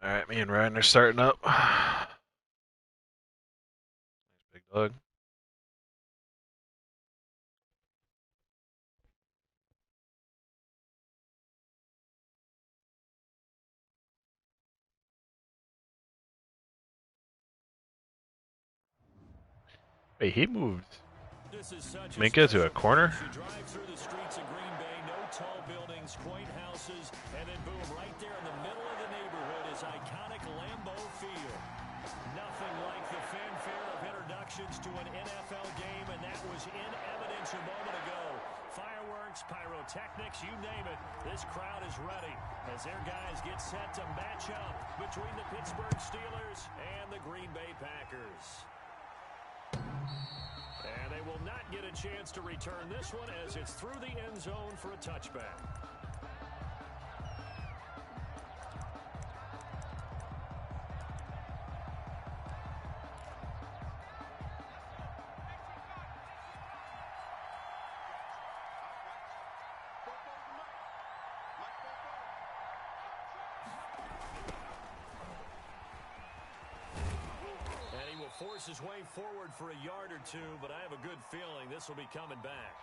Alright, me and Ryan are starting up. Nice big dog. Wait, he moved Minka to a corner? You drive through the streets of Green Bay, no tall buildings, quaint houses, and then boom, right there in the middle of the neighborhood is iconic Lambeau Field. Nothing like the fanfare of introductions to an NFL game, and that was in evidence a moment ago. Fireworks, pyrotechnics, you name it. This crowd is ready as their guys get set to match up between the Pittsburgh Steelers and the Green Bay Packers. And they will not get a chance to return this one as it's through the end zone for a touchback. Force his way forward for a yard or two, but I have a good feeling this will be coming back.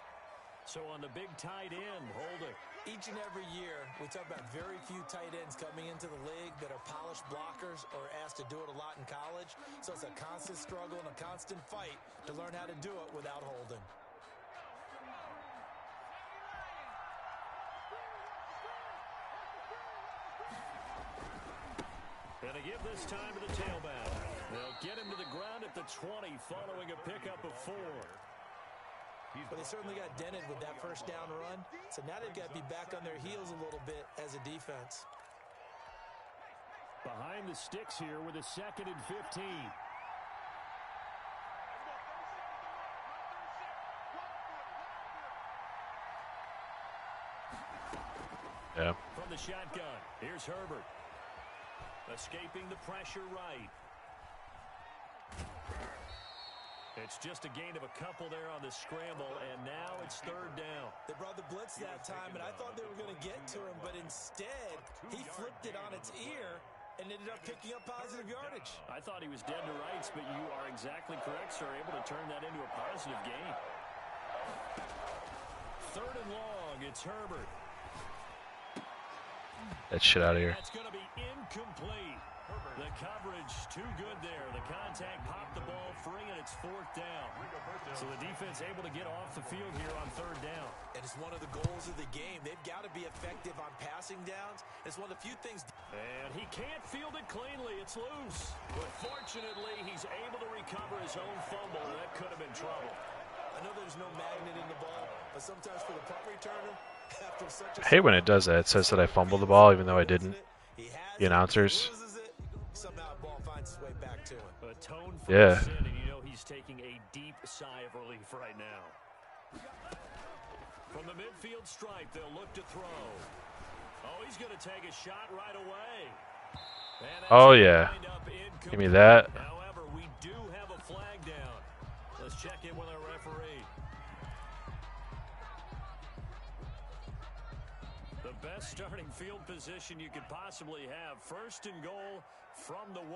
So on the big tight end, Holder. Each and every year, we talk about very few tight ends coming into the league that are polished blockers or asked to do it a lot in college. So it's a constant struggle and a constant fight to learn how to do it without holding. And they give this time to the tailback. They'll get him to the ground at the 20 following a pickup of 4. But they certainly got dented with that first down run. So now they've got to be back on their heels a little bit as a defense. Behind the sticks here with a 2nd and 15. Yeah. From the shotgun, here's Herbert. Escaping the pressure right. It's just a gain of a couple there on the scramble, and now it's 3rd down. They brought the blitz that time, and I thought they were going to get to him, but instead, he flipped it on its ear and ended up picking up positive yardage. I thought he was dead to rights, but you are exactly correct, sir. Able to turn that into a positive gain. 3rd and long, it's Herbert. That shit out of here. That's going to be incomplete. The coverage too good there. The contact popped the ball free, and it's 4th down. So the defense able to get off the field here on 3rd down. And it's one of the goals of the game. They've got to be effective on passing downs. It's one of the few things. And he can't field it cleanly. It's loose. But fortunately, he's able to recover his own fumble. That could have been trouble. I know there's no magnet in the ball, but sometimes for the punt returner, after such a I hate when it does that. It says that I fumbled the ball even though I didn't. The announcers. Somehow ball finds its way back to him. A tone for Yeah. sin, and you know he's taking a deep sigh of relief right now. From the midfield stripe, they'll look to throw. Oh, he's going to take a shot right away. Oh, yeah. Give me that. However, we do have a flag down. Let's check in with our referee. The best starting field position you could possibly have. 1st and goal from the 1.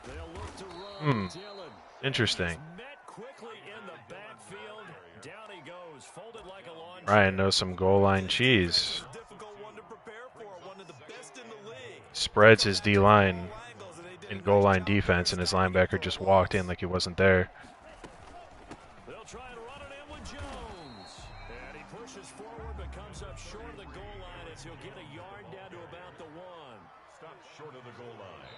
They'll look to run. Dillon. Interesting. He's met quickly in the backfield. Down he goes, folded like a lawn Ryan chair. knows some goal line cheese. Difficult one to prepare for. One of the best in the league. Spreads his D-line in goal line defense, and his linebacker just walked in like he wasn't there. They'll try and run it in with Jones. And he pushes forward but comes up short of the goal line as he'll get a yard down to about the 1. Stop short of the goal line.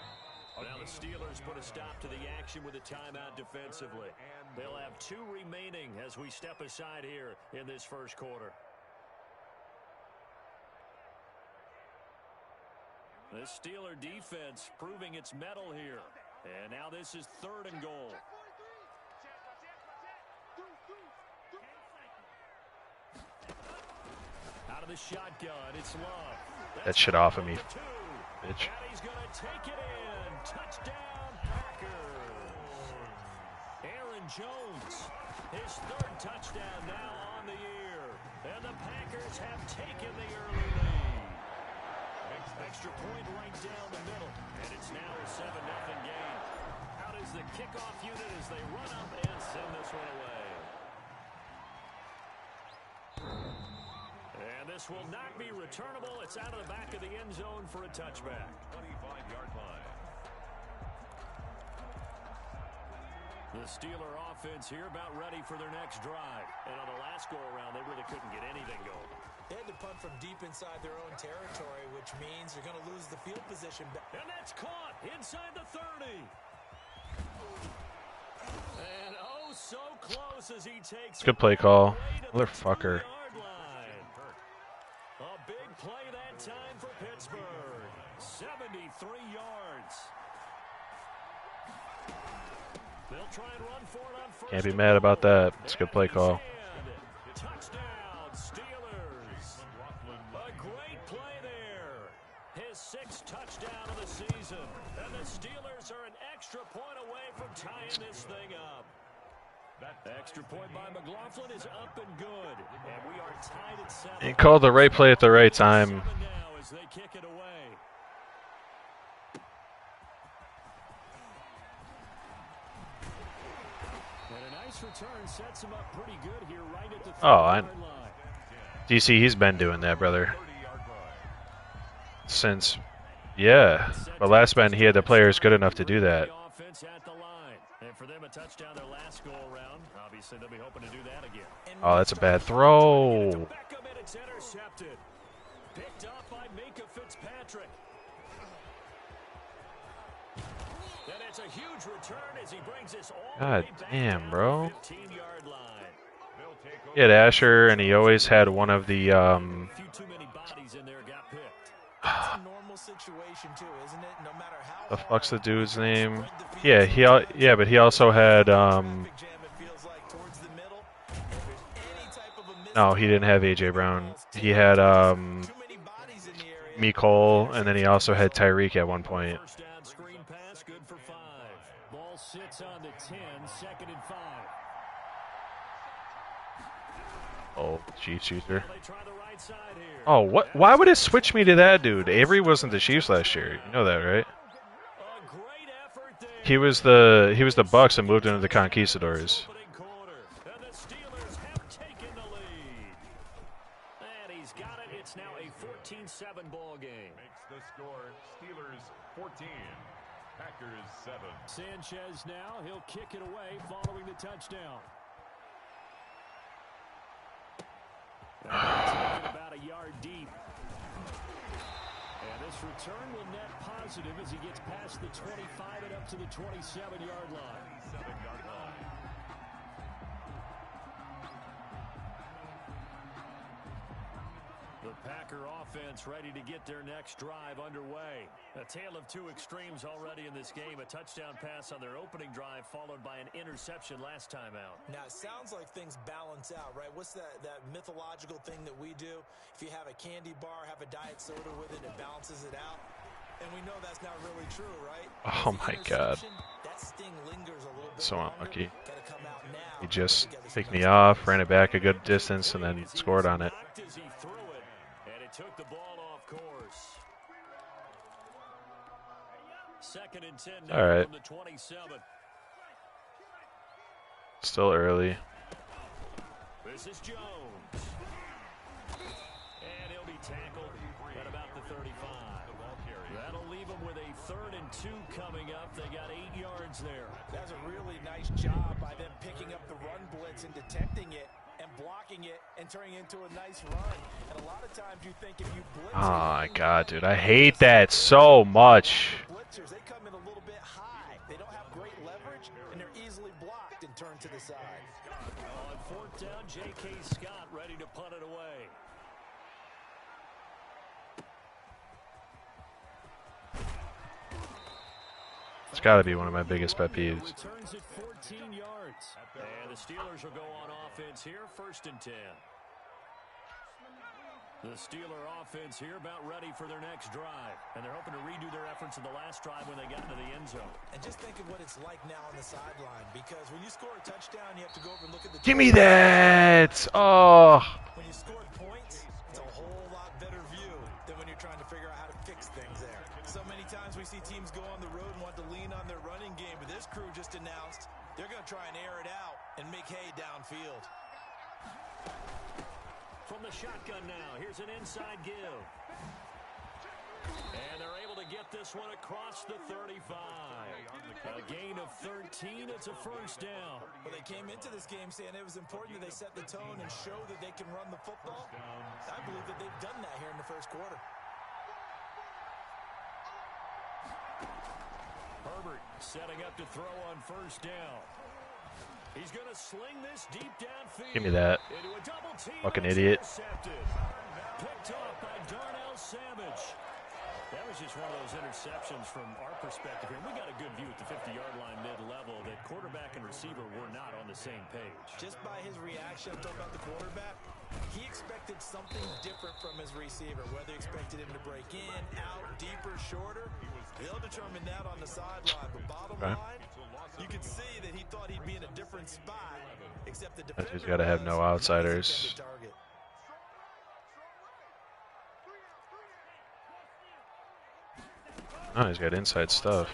Now the Steelers put a stop to the action with a timeout defensively. They'll have 2 remaining as we step aside here in this 1st quarter. This Steeler defense proving its mettle here. And now this is 3rd and goal. Out of the shotgun, it's Love. That shit off of me, bitch. And he's going to take it in. Touchdown, Packers. Aaron Jones, his 3rd touchdown now on the year. And the Packers have taken the early lead. And Extra point right down the middle, and it's now a 7-0 game. Out is the kickoff unit as they run up and send this one away. And this will not be returnable. It's out of the back of the end zone for a touchback. 25-yard line. The Steeler offense here about ready for their next drive. And on the last go-around, they really couldn't get anything going. They had to punt from deep inside their own territory, which means you're going to lose the field position. And that's caught inside the 30. And oh, so close as he takes. Good play call. Motherfucker. A big play that time for Pittsburgh. 73 yards. They'll try and run for it on first. Can't be mad about that. It's a good play call. Touchdown, Steelers. A great play there. His 6th touchdown of the season. And the Steelers are an extra point away from tying this thing up. That extra point by McLaughlin is up and good. And we are tied at 7. He called the right play at the right time. Now as they kick it away. And a nice return sets him up pretty good here right at the 30-yard line. DC, he's been doing that, brother. Since, yeah. But last man, he had the players good enough to do that. And for them, a touchdown their last go around. Obviously, they'll be hoping to do that again. Oh, that's a bad throw. It's intercepted. Picked up by Minka Fitzpatrick. And it's a huge return as he brings this all God the way back damn, down bro. the 15-yard line. He had Asher, and he always had one of the, A few too many bodies in there got picked. That's a normal situation too, isn't it? No matter how the fuck's the dude's name? Yeah, but he also had, no, he didn't have AJ Brown. He had, Mecole, and then he also had Tyreek at one point. First down screen pass, good for 5. Ball sits on the 10, 2nd and 5. Oh, Chiefs user. They try the right side here. Oh, what? Why would it switch me to that dude? Avery wasn't the Chiefs last year. You know that, right? A great effort there. He was the Bucks and moved into the Conquistadors. Opening quarter. And the Steelers have taken the lead. And he's got it. It's now a 14-7 ball game. Makes the score Steelers 14, Packers 7. Sanchez now. He'll kick it away following the touchdown. About a yard deep. And this return will net positive as he gets past the 25 and up to the 27-yard line. 7-yard line. The Packer offense ready to get their next drive underway. A tale of two extremes already in this game. A touchdown pass on their opening drive followed by an interception last time out. Now, it sounds like things balance out, right? What's that mythological thing that we do? If you have a candy bar, have a diet soda with it, it balances it out. And we know that's not really true, right? Oh my God. That sting lingers a little bit So longer. unlucky. Gotta come out now. He just picked me off, ran it back a good distance, and then scored on it. As he threw it, and it took the ball off course. 2nd and 10 now All right. from the 27. Still early. This is Jones. And he'll be tackled at about the 35. That'll leave him with a 3rd and 2 coming up. They got 8 yards there. That's a really nice job by them picking up the run blitz and detecting it and blocking it and turning it into a nice run. And a lot of times you think if you blitz Oh my God, dude. I hate that so much. blitzers, they come in a little bit high. They don't have great leverage, and they're easily blocked and turned to the side. On 4th down, J.K. Scott ready to punt it away. It's got to be one of my biggest pet peeves. Returns at 14 yards. And the Steelers will go on offense here, 1st and 10. The Steeler offense here about ready for their next drive. And they're hoping to redo their efforts in the last drive when they got into the end zone. And just think of what it's like now on the sideline. Because when you score a touchdown, you have to go over and look at the... Give me that! Oh! When you scored points, it's a whole lot better view than when you're trying to figure out how to fix things there. So many times we see teams go on the road and want to lean on their running game. But this crew just announced they're going to try and air it out and make hay downfield. From the shotgun now, here's an inside give. And they're able to get this one across the 35. A gain of 13, it's a first down. Well, they came into this game saying it was important that they set the tone and show that they can run the football. I believe that they've done that here in the first quarter. Herbert setting up to throw on first down. He's going to sling this deep downfield. Give me that. Fucking idiot. Picked off by Darnell Savage. That was just one of those interceptions from our perspective here. We got a good view at the 50-yard line mid-level that quarterback and receiver were not on the same page. Just by his reaction, I'm talking about the quarterback, he expected something different from his receiver. Whether he expected him to break in, out, deeper, shorter, they'll determine that on the sideline. But bottom line, you could see that he thought he'd be in a different spot, except the defender He's got to have no outsiders. Oh, he's got inside stuff.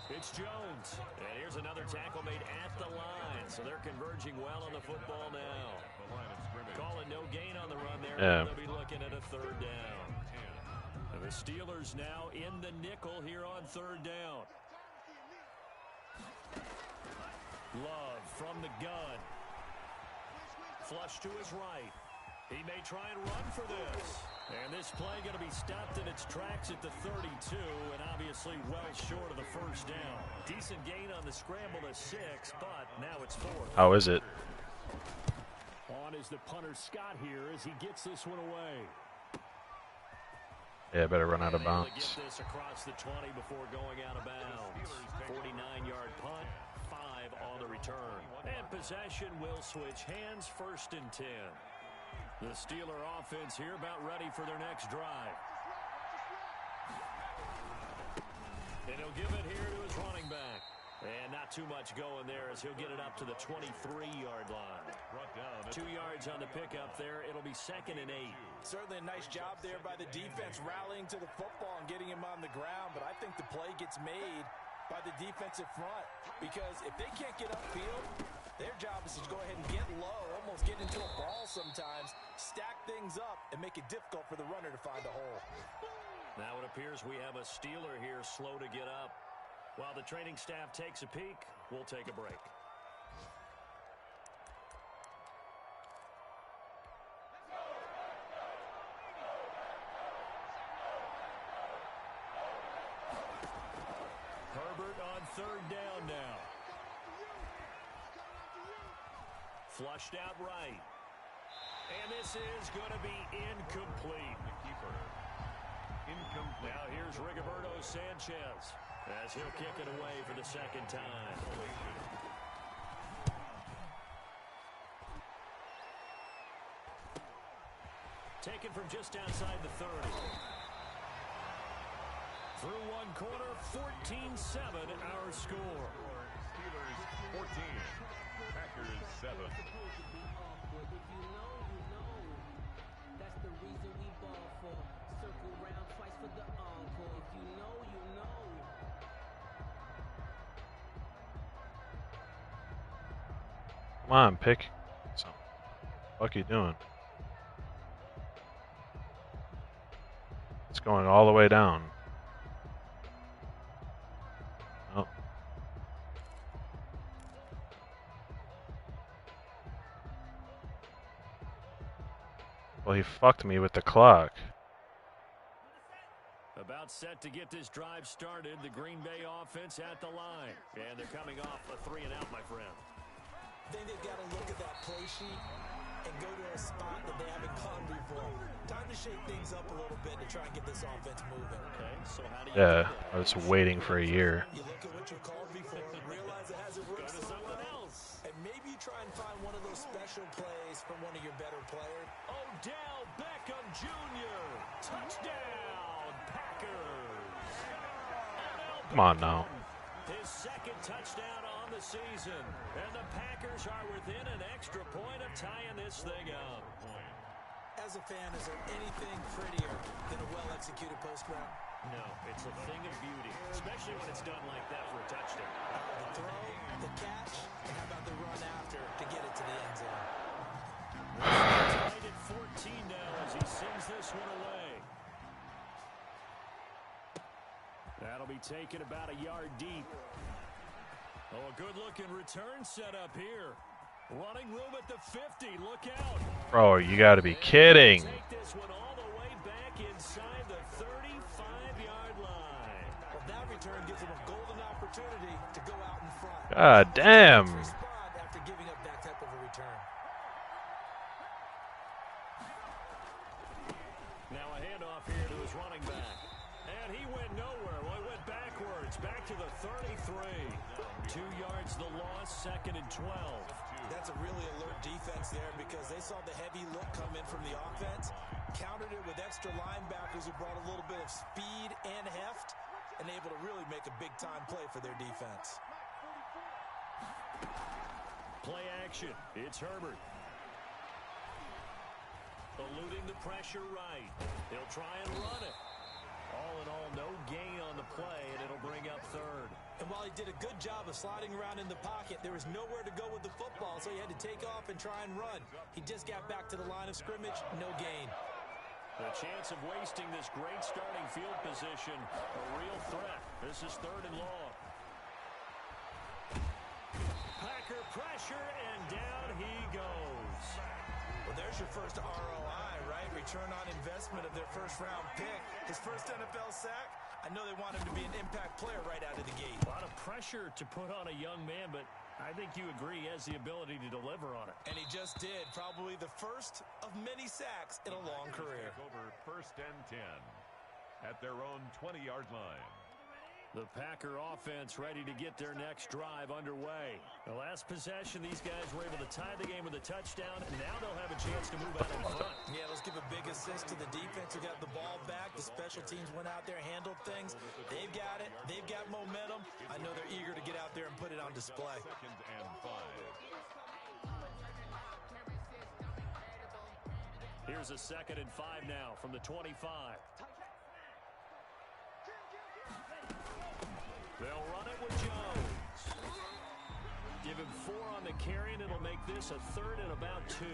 It's Jones. And here's another tackle made at the line. So they're converging well on the football now. Calling no gain on the run there. Yeah. They'll be looking at a third down. And the Steelers now in the nickel here on third down. Love from the gun. Flush to his right. He may try and run for this. And this play going to be stopped in its tracks at the 32, and obviously well short of the first down. Decent gain on the scramble to 6, but now it's 4. How is it? On is the punter Scott here as he gets this one away. Yeah, better run out of Get bounds. this across the 20 before going out of bounds. 49-yard punt, 5 on the return. And possession will switch hands, 1st and 10. The Steeler offense here about ready for their next drive. And he'll give it here to his running back. And not too much going there as he'll get it up to the 23-yard line. 2 yards on the pickup there. It'll be 2nd and 8. Certainly a nice job there by the defense rallying to the football and getting him on the ground. But I think the play gets made by the defensive front. Because if they can't get upfield, their job is to go ahead and get low, almost get into a ball sometimes, stack things up, and make it difficult for the runner to find a hole. Now it appears we have a Steeler here slow to get up. While the training staff takes a peek, we'll take a break. Herbert on third down now. Flushed out right. And this is going to be incomplete. Now here's Rigoberto Sanchez as he'll kick it away for the 2nd time. Taken from just outside the 30. Through one quarter, 14-7 our score. Steelers 14, Packers 7. That's the reason we ball for. Circle round twice for the encore. If you know, you know. Come on, pick. Something. What the fuck you doing? It's going all the way down. Oh. Well, he fucked me with the clock. About set to get this drive started. The Green Bay offense at the line. And they're coming off a 3-and-out, my friend. I think they've got to look at that play sheet and go to a spot that they haven't gone before. Time to shake things up a little bit to try and get this offense moving. Okay, so how do you Yeah, do that? I was waiting for a year. You look at what you've called before and realize it hasn't Go worked to so someone well. else. And maybe you try and find one of those special plays from one of your better players. Odell Beckham. Come on now. His second touchdown on the season. And the Packers are within an extra point of tying this thing up. As a fan, is there anything prettier than a well-executed post route? No, it's a thing of beauty, especially when it's done like that for a touchdown. The throw, the catch, and how about the run after to get it to the end zone? Tied at 14 now as he sends this one away. That'll be taken about a yard deep. Oh, a good-looking return set up here. Running room at the 50. Look out. Bro, you got to be kidding. Take this one all the way back inside the 35-yard line. Well, that return gives him a golden opportunity to go out in front. God damn. Respond after giving up that type of a return. Now a handoff here to his running back. And he went nowhere. Well, he went backwards. Back to the 33. 2 yards the loss, 2nd and 12. That's a really alert defense there because they saw the heavy look come in from the offense, countered it with extra linebackers who brought a little bit of speed and heft, and able to really make a big-time play for their defense. Play action. It's Herbert. Eluding the pressure right. They'll try and run it. All in all, no gain on the play, and it'll bring up 3rd. And while he did a good job of sliding around in the pocket, there was nowhere to go with the football, so he had to take off and try and run. He just got back to the line of scrimmage, no gain. The chance of wasting this great starting field position, a real threat. This is 3rd and long. Packer pressure, and down he goes. Well, there's your first ROI, right? Return on investment of their first-round pick. His first NFL sack. I know they want him to be an impact player right out of the gate. A lot of pressure to put on a young man, but I think you agree he has the ability to deliver on it. And he just did. Probably the first of many sacks in a long career. Over 1st and 10 at their own 20-yard line. The Packer offense ready to get their next drive underway. The last possession, these guys were able to tie the game with a touchdown, and now they'll have a chance to move out in front. Yeah, let's give a big assist to the defense who got the ball back. The special teams went out there, handled things. They've got it. They've got momentum. I know they're eager to get out there and put it on display. 2nd and 5. Here's a 2nd and 5 now from the 25. They'll run it with Jones. Give him 4 on the carry, and it'll make this a 3rd and about 2.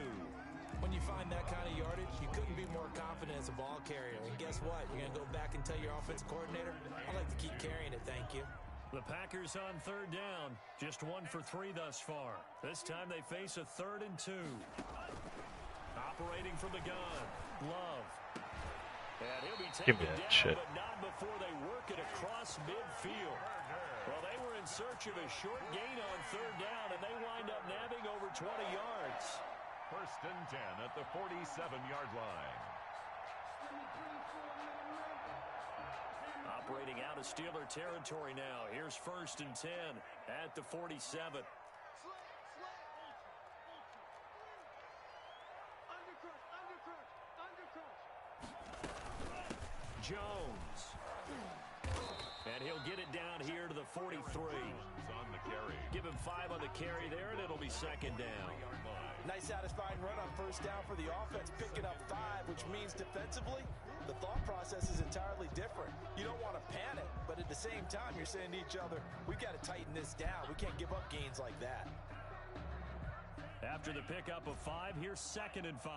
When you find that kind of yardage, you couldn't be more confident as a ball carrier. And guess what? You're going to go back and tell your offensive coordinator, I'd like to keep carrying it, thank you. The Packers on 3rd down. Just 1 for 3 thus far. This time they face a 3rd and 2. Operating from the gun. Love. And he'll be taken down, shit. but not before they work it across midfield. Well, they were in search of a short gain on 3rd down, and they wind up nabbing over 20 yards. 1st and 10 at the 47-yard line. Operating out of Steeler territory now. Here's 1st and 10 at the 47. Jones. And he'll get it down here to the 43. On the carry. Give him 5 on the carry there, and it'll be 2nd down. Nice satisfying run on 1st down for the offense, picking up 5, which means defensively, the thought process is entirely different. You don't want to panic, but at the same time, you're saying to each other, we've got to tighten this down. We can't give up gains like that. After the pickup of 5, here's 2nd and 5.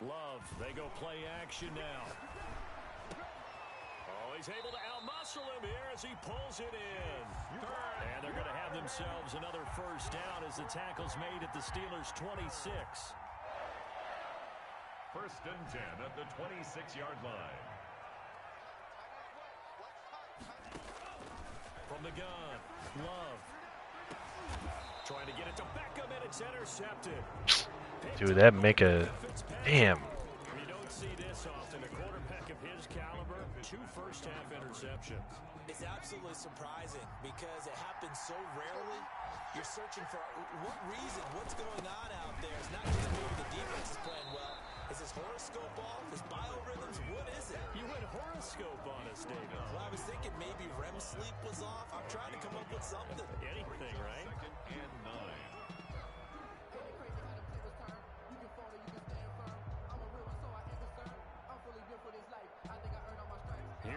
Love, they go play action now. Oh, he's able to outmuscle him here as he pulls it in. And they're going to have themselves another 1st down as the tackle's made at the Steelers' 26. 1st and 10 at the 26-yard line. From the gun, Love. Trying to get it to Beckham, and it's intercepted. Dude, that make a... Damn. You don't see this often. A quarterback of his caliber, 2 first-half interceptions. It's absolutely surprising because it happens so rarely. You're searching for what reason, what's going on out there. It's not just maybe the defense is playing well. Is this horoscope off? Is biorhythms? What is it? You went horoscope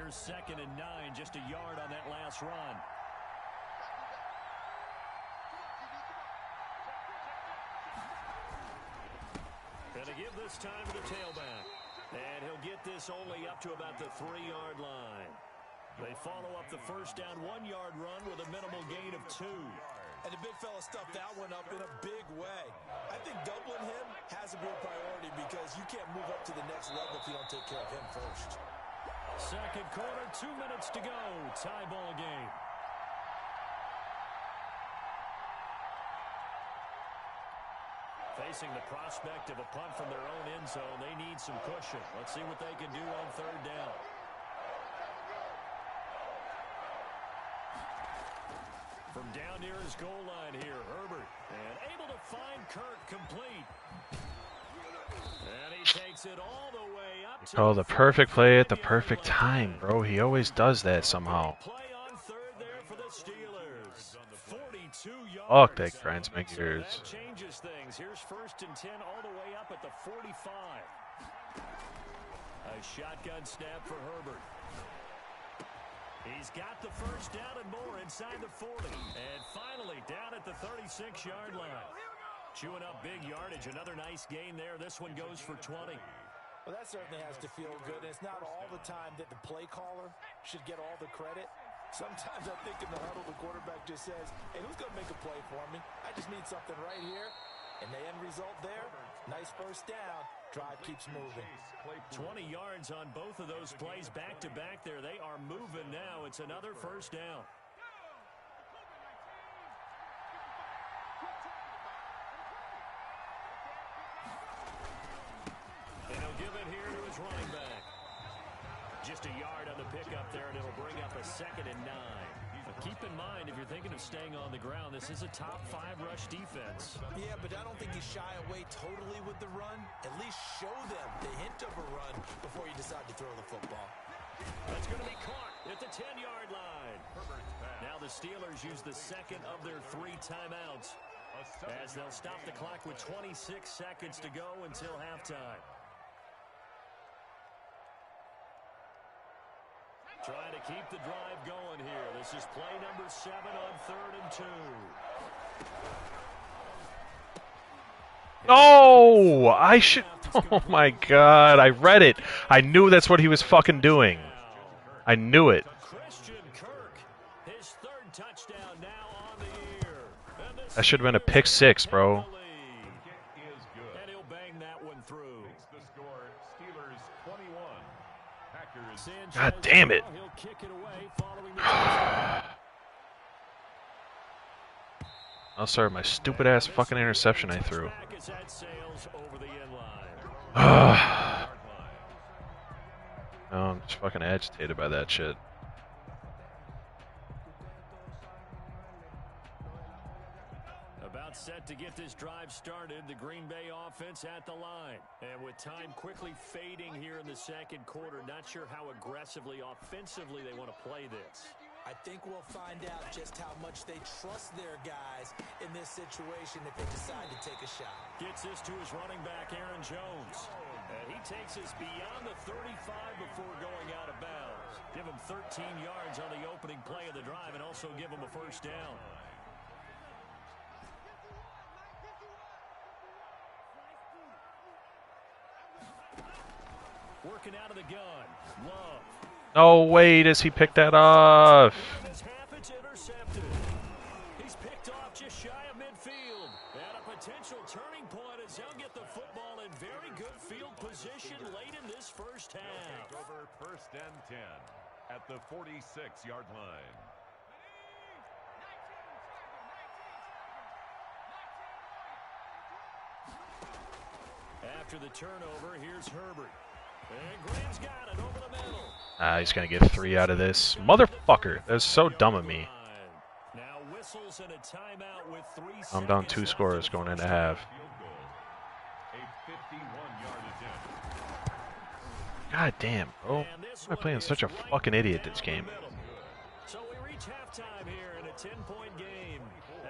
Here's 2nd and 9, just a yard on that last run. Gonna give this time to the tailback. And he'll get this only up to about the 3-yard line. They follow up the first down 1-yard run with a minimal gain of 2. And the big fella stuffed that one up in a big way. I think doubling him has to be a priority because you can't move up to the next level if you don't take care of him first. Second quarter, 2 minutes to go. Tie ball game. Facing the prospect of a punt from their own end zone, they need some cushion. Let's see what they can do on 3rd down. From down near his goal line here, Herbert. And able to find Kirk complete. And he takes it all the way up to Oh, the perfect play at the perfect time, bro. He always does that somehow. Play on 3rd there for the Steelers. 42 yards. Fuck, that grinds my gears. That changes things. Here's 1st and 10 all the way up at the 45. A shotgun snap for Herbert. He's got the first down and more inside the 40. And finally down at the 36-yard line. Chewing up big yardage. Another nice gain there. This one goes for 20. Well, that certainly has to feel good. And it's not all the time that the play caller should get all the credit. Sometimes I think in the huddle, the quarterback just says, hey, who's going to make a play for me? I just need something right here. And the end result there, nice first down. Drive keeps moving. 20 yards on both of those plays back-to-back there. They are moving now. It's another first down. And he'll give it here to his running back. Just a yard on the pickup there, and it'll bring up a 2nd and 9. But keep in mind, if you're thinking of staying on the ground, this is a top 5 rush defense. Yeah, but I don't think you shy away totally with the run. At least show them the hint of a run before you decide to throw the football. That's going to be caught at the 10-yard line. Now the Steelers use the 2nd of their 3 timeouts as they'll stop the clock with 26 seconds to go until halftime. Trying to keep the drive going here. This is play number 7 on 3rd and 2. No! I should... Oh my god, I read it. I knew that's what he was fucking doing. I knew it. Christian Kirk, his 3rd touchdown now on the year. That should have been a pick 6, bro. And he'll bang that one through. The score, Steelers 21, Packers. God damn it. He'll kick it away following the touchdown. I'll start my stupid ass fucking interception I threw. Back is at Sales over the end line. No, I'm just fucking agitated by that shit. About set to get this drive started, the Green Bay offense at the line. And with time quickly fading here in the 2nd quarter, not sure how aggressively, offensively they want to play this. I think we'll find out just how much they trust their guys in this situation if they decide to take a shot. Gets this to his running back, Aaron Jones. And he takes us beyond the 35 before going out of bounds. Give him 13 yards on the opening play of the drive and also give him a first down. Working out of the gun. Love. No way does he pick that off. It's intercepted. He's picked off just shy of midfield. And a potential turning point as he'll get the football in very good field position late in this first half. Over 1st and 10 at the 46-yard line. After the turnover, here's Herbert. And Graham's got it over the middle. He's gonna get 3 out of this. Motherfucker, that's so dumb of me. Now whistles and a timeout with 3 seconds. I'm down 2 scores going into half. A 51-yard attempt. God damn, bro. Why am I playing such a fucking idiot this game? So we reach halftime here in a 10-point game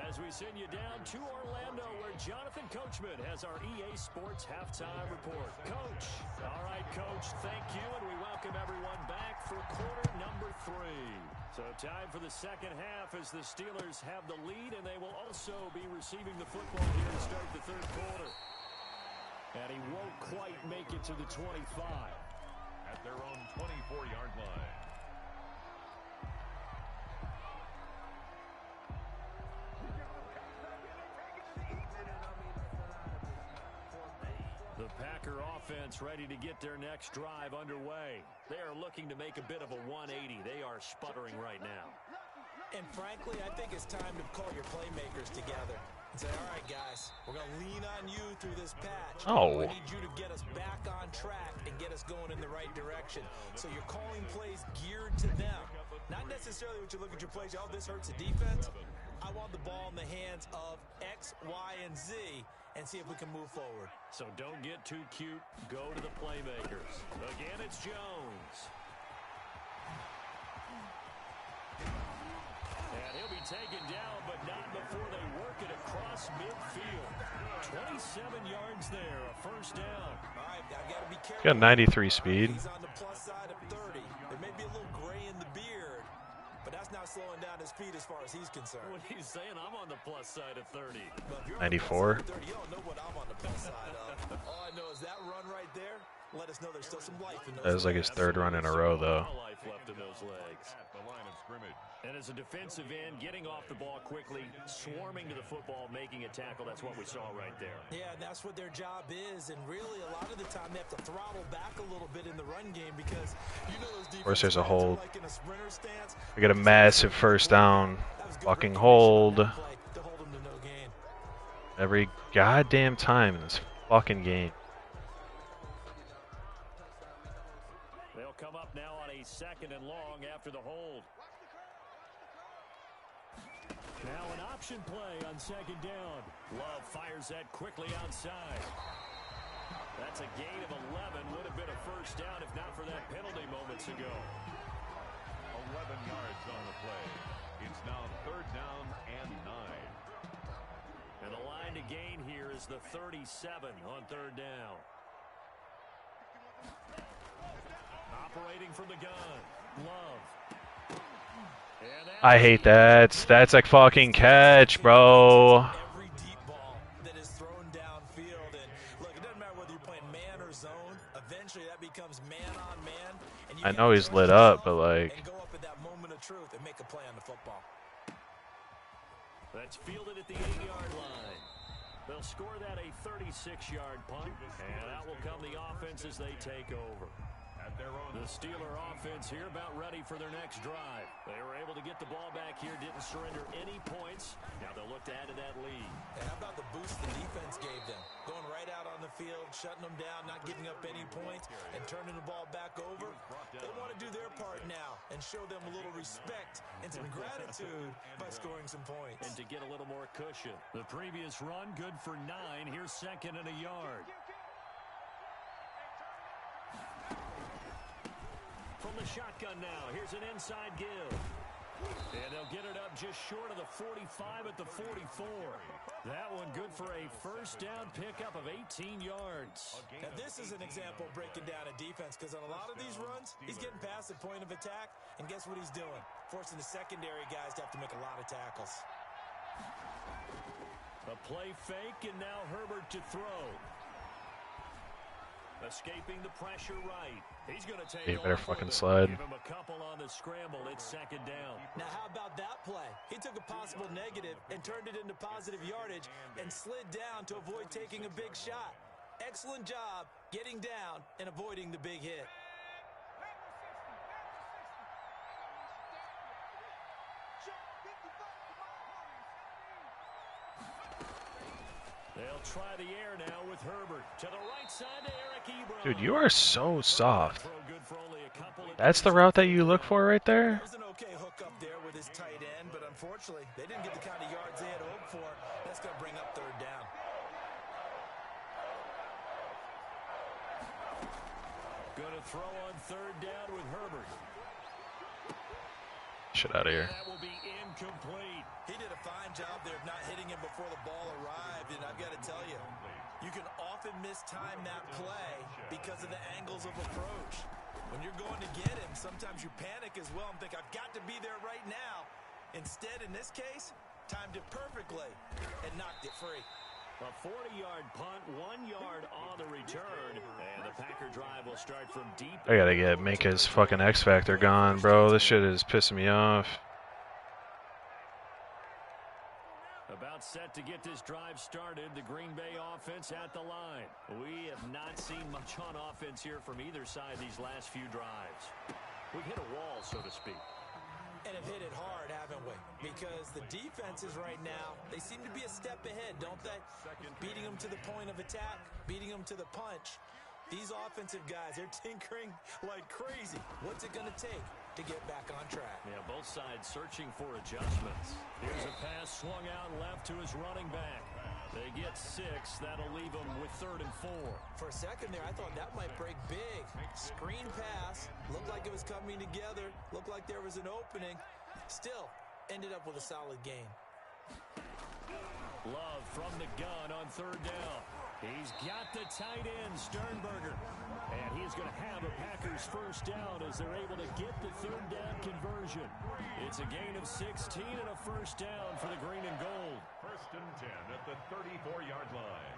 as we send you down to Orlando, where Jonathan Coachman has our EA Sports halftime report. Coach. All right, Coach, thank you, and we welcome everyone back for quarter number 3. So time for the second half as the Steelers have the lead, and they will also be receiving the football here to start the third quarter. And he won't quite make it to the 25. At their own 24-yard line. The Packer offense ready to get their next drive underway. They are looking to make a bit of a 180. They are sputtering right now. And frankly, I think it's time to call your playmakers together and say, all right, guys, we're going to lean on you through this patch. Oh. I need you to get us back on track and get us going in the right direction. So you're calling plays geared to them. Not necessarily what you look at your plays, oh, this hurts the defense. I want the ball in the hands of X, Y, and Z and see if we can move forward. So don't get too cute. Go to the playmakers. Again, it's Jones. And he'll be taken down, but not before they work it across midfield. 27 yards there, a first down. All right, I've got to be careful. Got 93 speed. He's on the plus side of 30. There may be a little gray in the beard, but that's not slowing down his speed as far as he's concerned. What he's saying, I'm on the plus side of 30. But if you're on the 94. plus side of 30, you don't know what I'm on the plus side of. All I know is that run right there, let us know there's still some life in those That was like his third run in a row, though. Life left in those legs. At the line of scrimmage. And as a defensive end, getting off the ball quickly, swarming to the football, making a tackle, that's what we saw right there. Yeah, and that's what their job is. And really, a lot of the time, they have to throttle back a little bit in the run game because you know those defensive course, there's a ends are hold. like in a sprinter stance. We got a massive first down. That was good Fucking recognition hold. on that play to hold them to no gain. Every goddamn time in this fucking game. They'll come up now on a 2nd and long after the hold. Now an option play on 2nd down. Love fires that quickly outside. That's a gain of 11. Would have been a first down if not for that penalty moments ago. 11 yards on the play. It's now 3rd down and 9. And the line to gain here is the 37 on 3rd down. Operating from the gun. Love. I hate that. That's a fucking catch, bro. Every deep ball that is thrown downfield. And look, it doesn't matter whether you're playing man or zone. Eventually, that becomes man on man. And you I gotta know he's trust lit up, yourself but like, and go up at that moment of truth and make a play on the football. That's fielded at the 8-yard line. They'll score that a 36-yard punt, and out will come the offense as they take over. The Steeler offense here about ready for their next drive. They were able to get the ball back here, didn't surrender any points. Now they'll look to add to that lead. And how about the boost the defense gave them? Going right out on the field, shutting them down, not giving up any points, and turning the ball back over. They want to do their part now and show them a little respect and some gratitude by scoring some points. And to get a little more cushion. The previous run, good for 9. Here's 2nd and a yard. From the shotgun now, here's an inside give. And they'll get it up just short of the 45 at the 44. That one good for a first down pickup of 18 yards. Now this is an example of breaking down a defense because on a lot of these runs, he's getting past the point of attack, and guess what he's doing? Forcing the secondary guys to have to make a lot of tackles. A play fake, and now Herbert to throw. Escaping the pressure right. He's going to take you better off fucking with it. slide. Give him a couple on the scramble. It's 2nd down. Now how about that play? He took a possible negative and turned it into positive yardage and slid down to avoid taking a big shot. Excellent job getting down and avoiding the big hit. They'll try the air now with Herbert. To the right side to Eric Ebron. Dude, you are so soft. Throw good for only a couple of That's the route that you look for right there? There's an okay hook up there with his tight end, but unfortunately, they didn't get the kind of yards they had hoped for. That's going to bring up 3rd down. Going to throw on 3rd down with Herbert. Shit out of here. That will be incomplete. He did a fine job there of not hitting him before the ball arrived, and I've got to tell you, you can often mistime that play because of the angles of approach. When you're going to get him, sometimes you panic as well and think, I've got to be there right now. Instead, in this case, timed it perfectly and knocked it free. A 40-yard punt, 1 yard on the return, and the Packer drive will start from deep. I gotta get Minka's fucking X Factor gone, bro. This shit is pissing me off. About set to get this drive started, the Green Bay offense at the line. We have not seen much on offense here from either side these last few drives. We've hit a wall, so to speak. And have hit it hard, haven't we? Because the defenses right now, they seem to be a step ahead, don't they? Beating them to the point of attack, beating them to the punch. These offensive guys, they're tinkering like crazy. What's it going to take to get back on track? Yeah, both sides searching for adjustments. Here's a pass swung out left to his running back. They get 6. That'll leave them with 3rd and 4. For a second there, I thought that might break big. Screen pass. Looked like it was coming together. Looked like there was an opening. Still, ended up with a solid gain. Love from the gun on 3rd down. He's got the tight end, Sternberger. And he's going to have a Packers first down as they're able to get the 3rd down conversion. It's a gain of 16 and a first down for the green and gold. 1st and 10 at the 34-yard line.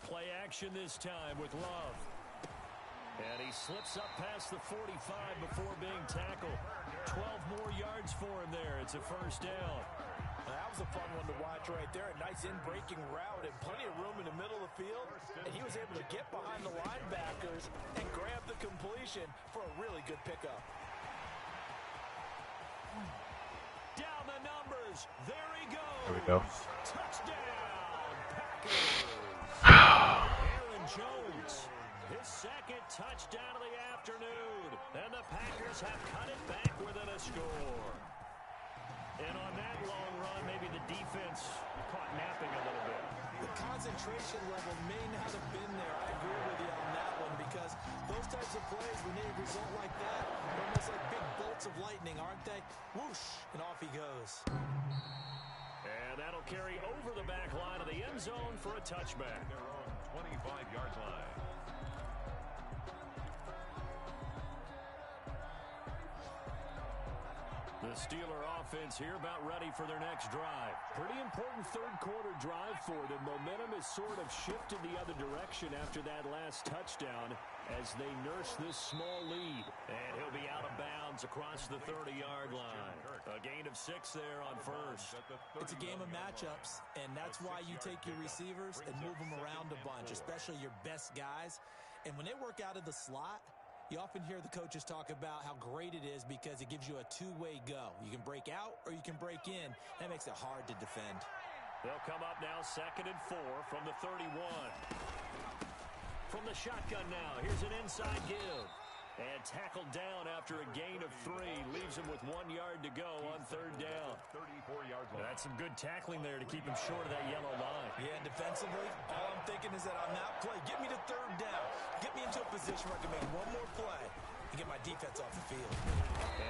Play action this time with Love. And he slips up past the 45 before being tackled. 12 more yards for him there. It's a first down. That was a fun one to watch right there. A nice in-breaking route and plenty of room in the middle of the field. And he was able to get behind the linebackers and grab the completion for a really good pickup. Down the numbers. There he goes. There we go. Touchdown, Packers. Aaron Jones, his 2nd touchdown of the afternoon. And the Packers have cut it back within a score. And on that long run, maybe the defense caught napping a little bit. The concentration level may not have been there. I agree with you on that one because those types of plays, when they result like that, they're almost like big bolts of lightning, aren't they? Whoosh, and off he goes. And that'll carry over the back line of the end zone for a touchback. Their own 25-yard line. The Steeler offense here about ready for their next drive. Pretty important 3rd quarter drive for them. Momentum has sort of shifted the other direction after that last touchdown as they nurse this small lead. And he'll be out of bounds across the 30-yard line. A gain of 6 there on first. It's a game of matchups, and that's why you take your receivers and move them around a bunch, especially your best guys. And when they work out of the slot, you often hear the coaches talk about how great it is because it gives you a two-way go. You can break out or you can break in. That makes it hard to defend. They'll come up now 2nd and 4 from the 31. From the shotgun now, here's an inside give. And tackled down after a gain of 3. Leaves him with 1 yard to go on 3rd down. 34-yard line. That's some good tackling there to keep him short of that yellow line. Yeah, and defensively, all I'm thinking is that on that play, get me to 3rd down. Get me into a position where I can make one more play and get my defense off the field.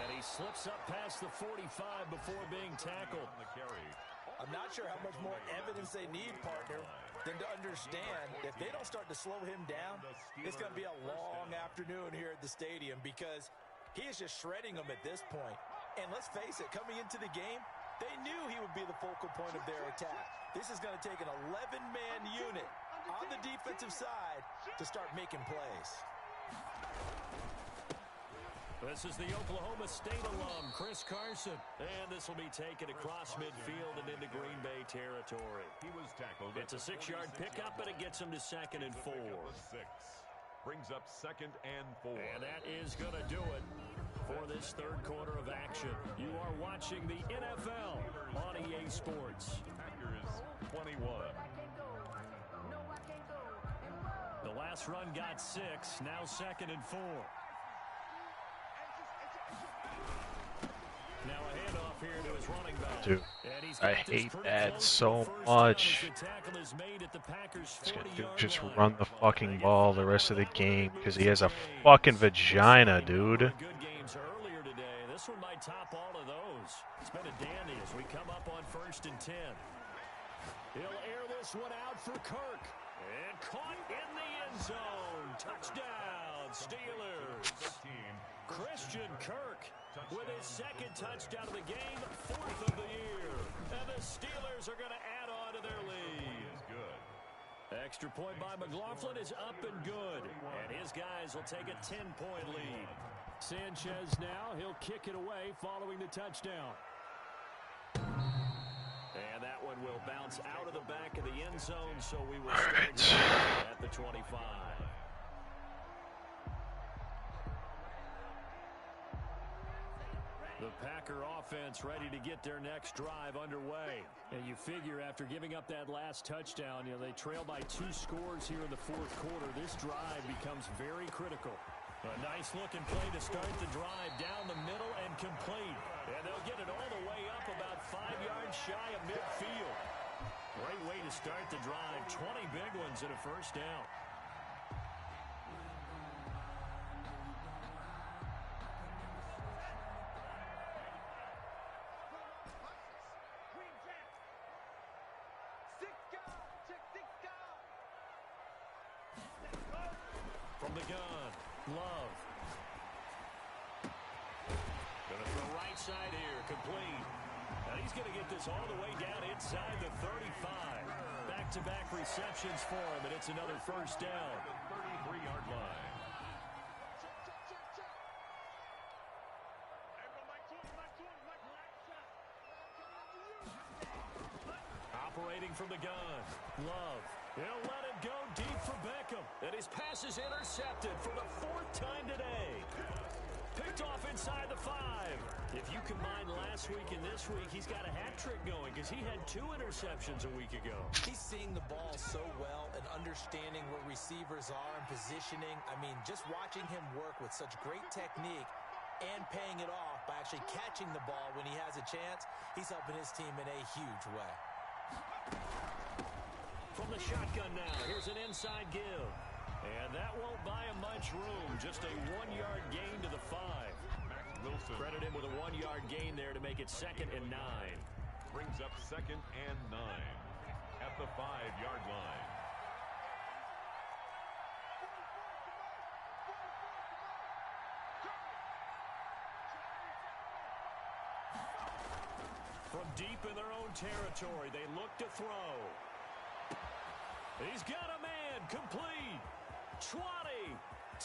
And he slips up past the 45 before being tackled. On the carry. I'm not sure how much more evidence they need, partner, than to understand if they don't start to slow him down, it's going to be a long afternoon here at the stadium because he is just shredding them at this point. And let's face it, coming into the game, they knew he would be the focal point of their attack. This is going to take an 11-man unit on the defensive side to start making plays. This is the Oklahoma State alum, Chris Carson. And this will be taken across midfield and into Green Bay territory. He was tackled. It's a 6-yard pickup, but it gets him to 2nd and 4. Brings up 2nd and 4. And that is going to do it for this 3rd quarter of action. You are watching the NFL on EA Sports. Packers 21. The last run got 6, now 2nd and 4. Now a handoff here to his running back. Dude, And he's I got this hate pretty that close so to the first much. down as the tackle is made at the Packers' This guy 40-yard just line. run the fucking They get ball 5 the rest of out the that one, and game they because move he has a some games. fucking We've seen vagina, a number dude. of good games earlier today. This one might top all of those. It's been a dandy as we come up on 1st and 10. He'll air this one out for Kirk. And caught in the end zone. Touchdown, Steelers. Christian Kirk with his 2nd touchdown of the game, 4th of the year. And the Steelers are going to add on to their lead. Extra point by McLaughlin is up and good. And his guys will take a 10-point lead. Sanchez now, he'll kick it away following the touchdown. And that one will bounce out of the back of the end zone, so we will start here at the 25. The Packer offense ready to get their next drive underway. And you figure after giving up that last touchdown, they trail by 2 scores here in the 4th quarter. This drive becomes very critical. A nice looking play to start the drive down the middle and complete. And they'll get it all the way up about 5 yards shy of midfield. Great way to start the drive. 20 big ones and a first down. From the gun, Love. Gonna throw right side here, complete. And he's gonna get this all the way down inside the 35. Back-to-back receptions for him, and it's another first down. 33-yard line. Operating from the gun, Love. He'll let it go deep for Beckham. And his pass is intercepted for the 4th time today. Picked off inside the 5. If you combine last week and this week, he's got a hat trick going because he had 2 interceptions a week ago. He's seeing the ball so well and understanding where receivers are and positioning. I mean, just watching him work with such great technique and paying it off by actually catching the ball when he has a chance, he's helping his team in a huge way. From the shotgun now, here's an inside give. And that won't buy him much room. Just a 1-yard gain to the 5. Wilson Credit him with a 1-yard gain there to make it 2nd and 9. brings up 2nd and 9 at the 5-yard line. From deep in their own territory, they look to throw. He's got a man, complete. 20.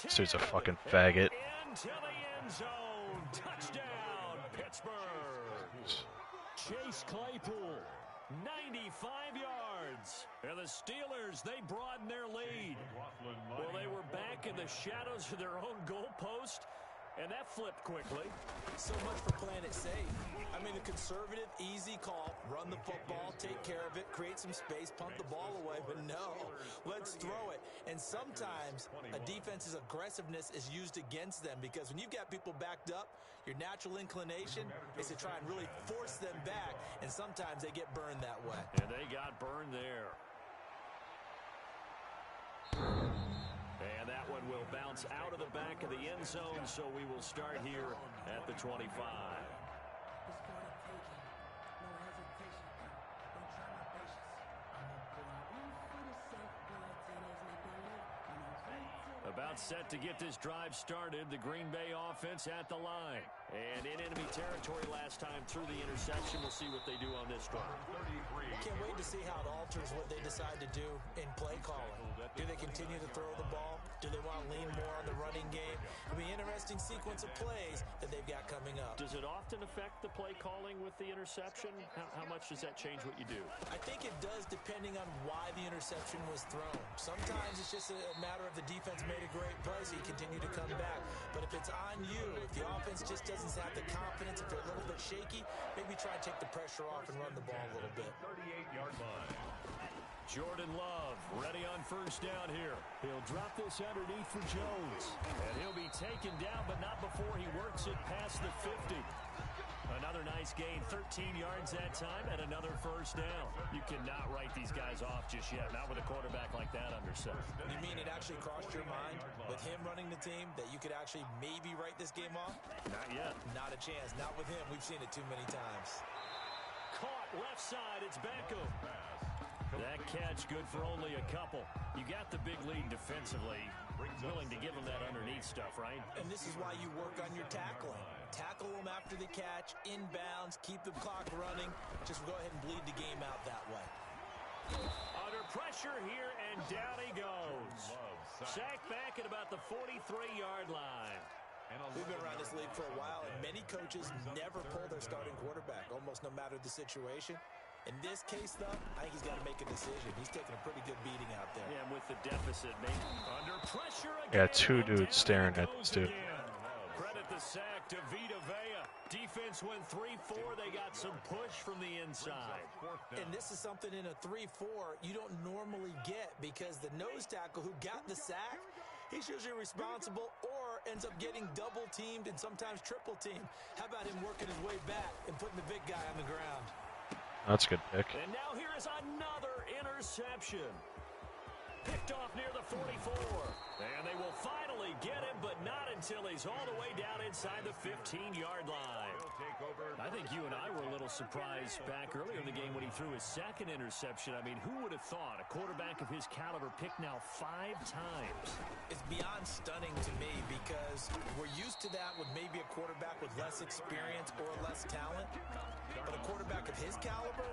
This dude's a 10, fucking faggot. Into the end zone. Touchdown, Pittsburgh. Chase Claypool, 95 yards. And the Steelers, they broaden their lead. Well, they were back in the shadows of their own goalpost, and that flipped quickly. So much for playing it safe. I mean, a conservative, easy call, run the football, take care of it, create some space, punt the ball away. But no, let's throw it. And sometimes a defense's aggressiveness is used against them because when you've got people backed up, your natural inclination is to try and really force them back. And sometimes they get burned that way. And they got burned there. And that one will bounce out of the back of the end zone, so we will start here at the 25. About set to get this drive started, the Green Bay offense at the line. And in enemy territory last time through the interception. We'll see what they do on this drive. Can't wait to see how it alters what they decide to do in play calling. Do they continue to throw the ball? Do they want to lean more on the running game? It'll be an interesting sequence of plays that they've got coming up. Does it often affect the play calling with the interception? How much does that change what you do? I think it does depending on why the interception was thrown. Sometimes it's just a matter of the defense made a great play, so you continue to come back. But if it's on you, if the offense just doesn't have the confidence, if they're a little bit shaky, maybe try and take the pressure off and run the ball a little bit. 38-yard line. Jordan Love ready on first down here. He'll drop this underneath for Jones. And he'll be taken down, but not before he works it past the 50. A Another nice gain, 13 yards that time, and another first down. You cannot write these guys off just yet, not with a quarterback like that under center. You mean it actually crossed your mind with him running the team that you could actually maybe write this game off? Not yet. Not a chance. Not with him. We've seen it too many times. Caught left side. It's Beckham. That catch good for only a couple. You got the big lead defensively. Willing to give them that underneath stuff, right? And this is why you work on your tackling. Tackle them after the catch, inbounds, keep the clock running. Just go ahead and bleed the game out that way. Under pressure here, and down he goes. Sacked back at about the 43-yard line. We've been around this league for a while, and many coaches never pull their starting quarterback, almost no matter the situation. In this case, though, I think he's got to make a decision. He's taking a pretty good beating out there. Yeah, with the deficit, maybe under pressure again. Yeah, two dudes staring at this dude. Credit the sack to Vita Vea. Defense went 3-4. They got some push from the inside. And this is something in a 3-4 you don't normally get, because the nose tackle who got the sack, he's usually responsible or ends up getting double teamed and sometimes triple teamed. How about him working his way back and putting the big guy on the ground? That's a good pick. And now here is another interception. Picked off near the 44. And they will finally get him, but not until he's all the way down inside the 15-yard line. I think you and I were a little surprised back earlier in the game when he threw his second interception. I mean, who would have thought a quarterback of his caliber picked now 5 times? It's beyond stunning to me, because we're used to that with maybe a quarterback with less experience or less talent. But a quarterback of his caliber,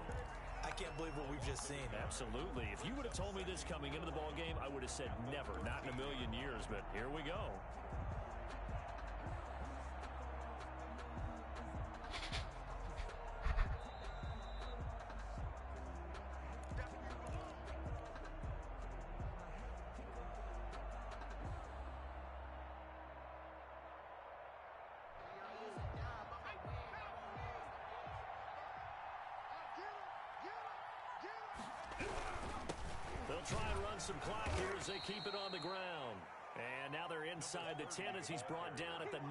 I can't believe what we've just seen. Absolutely. If you would have told me this coming into the ball game, I would have said never, not in a million years, but here we go. Try and run some clock here as they keep it on the ground. And now they're inside the 10 as he's brought down at the 9.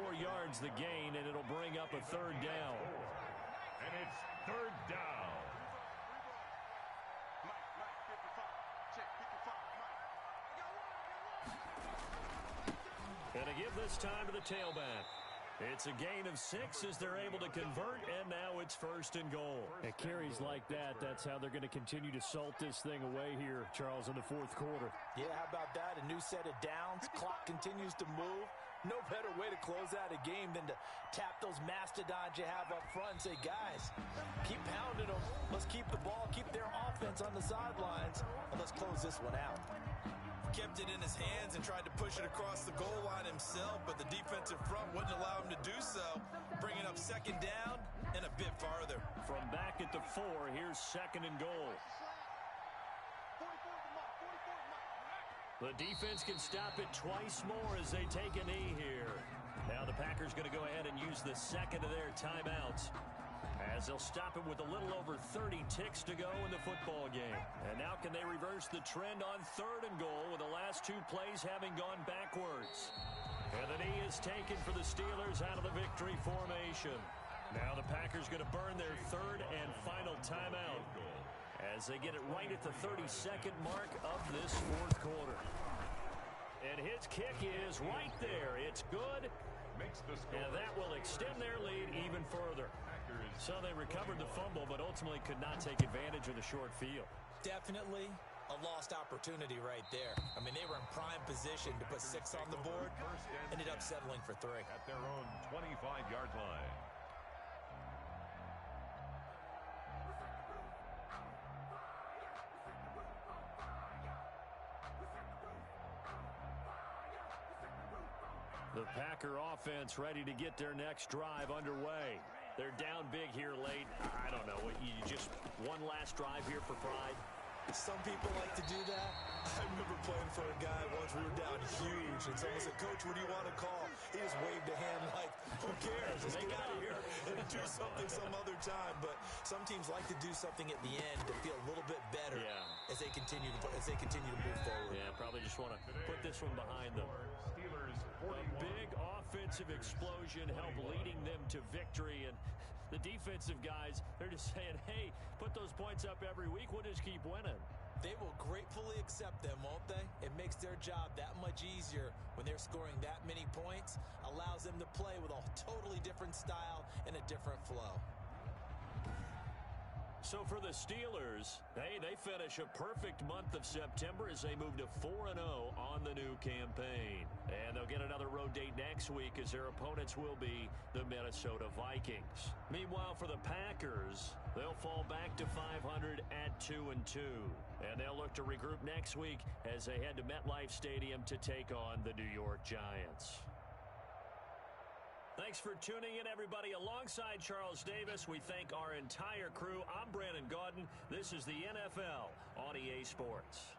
4 yards the gain, and it'll bring up a third down. And it's third down. And to give this time to the tailback. It's a gain of 6 as they're able to convert, and now it's first and goal. At carries like that, that's how they're going to continue to salt this thing away here, Charles, in the fourth quarter. Yeah, how about that? A new set of downs. Clock continues to move. No better way to close out a game than to tap those mastodons you have up front and say, guys, keep pounding them. Let's keep the ball, keep their offense on the sidelines, and let's close this one out. Kept it in his hands and tried to push it across the goal line himself, but the defensive front wouldn't allow him to do so. Bringing up second down and a bit farther. From back at the 4, here's second and goal. The defense can stop it twice more as they take a knee here. Now the Packers going to go ahead and use the second of their timeouts, as they'll stop it with a little over 30 ticks to go in the football game. And now can they reverse the trend on third and goal with the last 2 plays having gone backwards? And the knee is taken for the Steelers out of the victory formation. Now the Packers going to burn their third and final timeout as they get it right at the 32nd mark of this fourth quarter. And his kick is right there. It's good. And that will extend their lead even further. So they recovered the fumble, but ultimately could not take advantage of the short field. Definitely a lost opportunity right there. I mean, they were in prime position to put 6 on the board. Ended up settling for 3. At their own 25-yard line. The Packer offense ready to get their next drive underway. They're down big here late. I don't know. You just one last drive here for pride? Some people like to do that. I remember playing for a guy once. We were down huge, and someone said, "Coach, what do you want to call?" He just waved a hand like, "Who cares? Let's get out of here and do something some other time." But some teams like to do something at the end to feel a little bit better as they continue to move forward. Yeah, probably just want to put this one behind them. A big offensive offensive explosion help leading them to victory. And the defensive guys, they're just saying, hey, put those points up every week. We'll just keep winning. They will gratefully accept them, won't they? It makes their job that much easier when they're scoring that many points. Allows them to play with a totally different style and a different flow. So for the Steelers, hey, they finish a perfect month of September as they move to 4-0 on the new campaign. And they'll get another road date next week as their opponents will be the Minnesota Vikings. Meanwhile, for the Packers, they'll fall back to 500 at 2-2. And they'll look to regroup next week as they head to MetLife Stadium to take on the New York Giants. Thanks for tuning in, everybody. Alongside Charles Davis, we thank our entire crew. I'm Brandon Gaudin. This is the NFL on EA Sports.